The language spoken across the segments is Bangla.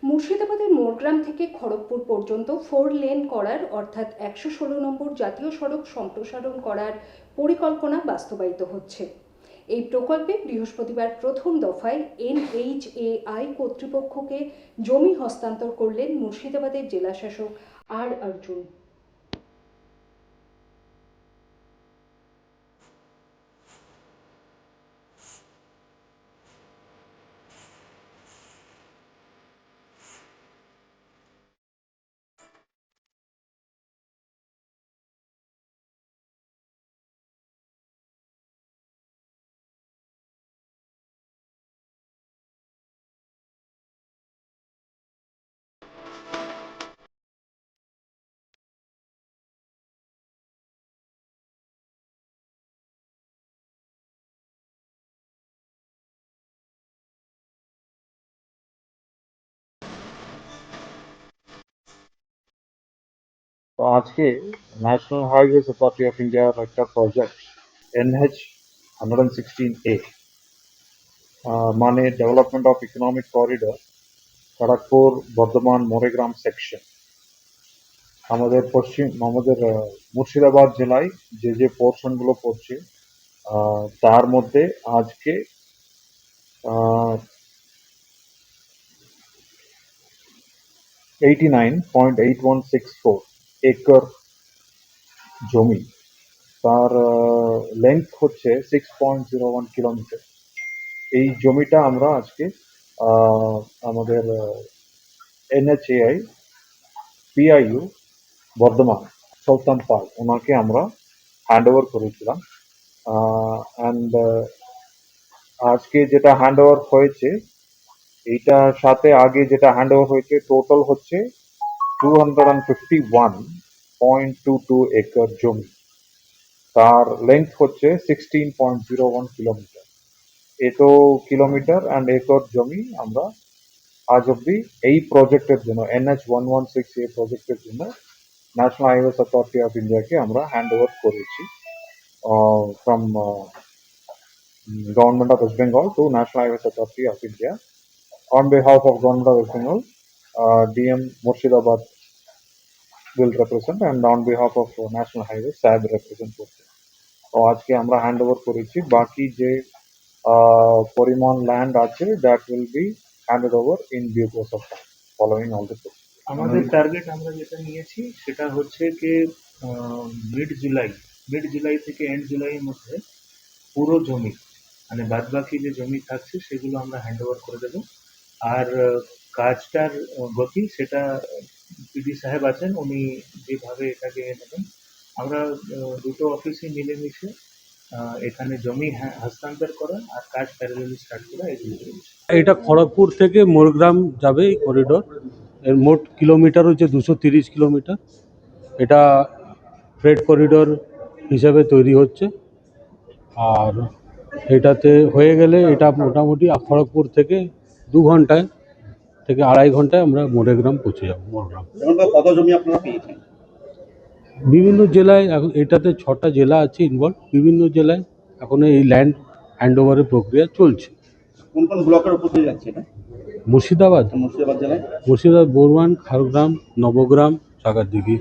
মুর্শিদাবাদের মোরগ্রাম থেকে খড়গপুর পর্যন্ত 4 লেন করার অর্থাৎ 116 নম্বর জাতীয় সড়ক সম্প্রসারণ করার পরিকল্পনা বাস্তবায়িত হচ্ছে। এই প্রকল্পে বৃহস্পতিবার প্রথম দফায় NHAI কর্তৃপক্ষকে জমি হস্তান্তর করলেন মুর্শিদাবাদের জেলাশাসক আর অর্জুন। তো আজকে ন্যাশনাল হাইওয়েজ অথরিটি অফ ইন্ডিয়ার একটা প্রজেক্ট NH 116A মানে development of economic corridor Kharagpur Bardhaman Moregram section আমাদের মুর্শিদাবাদ জেলায় যে পোর্শনগুলো পড়ছে তার মধ্যে আজকে 89.8164 একর জমি, তার লেন্থ হচ্ছে 6.01 কিলোমিটার। এই জমিটা আমরা আজকে আমাদের NHAI PIU বর্ধমান সুলতান পাল ওনাকে আমরা হ্যান্ড ওভার করেছিলাম। অ্যান্ড আজকে যেটা হ্যান্ড ওভার হয়েছে এইটার সাথে আগে যেটা হ্যান্ড ওভার হয়েছে টোটাল হচ্ছে 251.22 একর জমি, তার লেন্থ হচ্ছে 16.01 কিলোমিটার। এত কিলোমিটার অ্যান্ড একর জমি আমরা আজ অব্দি এই প্রজেক্টের জন্য NH 116A প্রজেক্টের জন্য ন্যাশনাল হাইওয়েজ অথরিটি অফ ইন্ডিয়াকে আমরা হ্যান্ড ওভার করেছি from government of West Bengal to National Highways Authority of India. On behalf of Government of West Bengal, DM Murshidabad will represent, and on behalf of National Highways, SAB represent করছে। তো আজকে আমরা হ্যান্ড ওভার করেছি, বাকি যে পরিমাণ ল্যান্ড আছে that will be handed over in due course of time following all the process. আমাদের টার্গেট আমরা যেটা নিয়েছি সেটা হচ্ছে কি মিড জুলাই থেকে এন্ড জুলাইয়ের মধ্যে পুরো জমি মানে বাদ বাকি যে জমি থাকছে সেগুলো আমরা হ্যান্ড ওভার করে দেবো। আর কাজটার গতি সেটা পিডি সাহেব আছেন, উনি যেভাবে এটাকে নেবেন। আমরা দুটো অফিসে মিলেমিশে এখানে জমি হস্তান্তর করা আর কাজ প্যারালালি স্টার্ট করা এগুলো চলছে। এটা খড়গপুর থেকে মোরগ্রাম যাবে এই করিডোর। এর মোট কিলোমিটার হচ্ছে 230 কিলোমিটার। এটা ফ্রেড করিডোর হিসাবে তৈরি হচ্ছে, আর এটাতে হয়ে গেলে এটা মোটামুটি খড়গপুর থেকে 2 ঘন্টায় থেকে 2.5 ঘন্টায় আমরা মোরেগ্রাম পৌঁছে যাবো। মোরগ্রাম কত জমি আপনারা পেয়েছেন? বিভিন্ন জেলায় এখন এটাতে 6টা জেলা আছে ইনভলভ। বিভিন্ন জেলায় এখন এই ল্যান্ড হ্যান্ড ওভারের প্রক্রিয়া চলছে। কোন কোন ব্লকের উপর দিয়ে যাচ্ছে এটা? মুর্শিদাবাদ জেলায় মুর্শিদাবাদ, বরওয়ান, খড়গ্রাম, নবগ্রাম, সাগরদিঘি।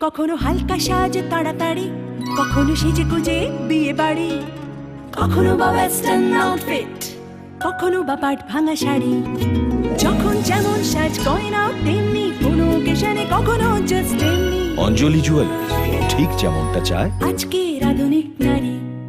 কখনো হালকা সাজ তাড়াতাড়ি, কখনো সেজে গুজে বিয়ে বাড়ি, কখনো বা ওয়েস্টার্ন আউটফিট, কখনো বা পাট ভাঙা শাড়ি। যখন যেমন সাজ গয়না তেমনি, কোনো অকেশনে কখনো জাস্ট তেমনি। অঞ্জলি জুয়েলার্স ঠিক যেমনটা চায়। আজকে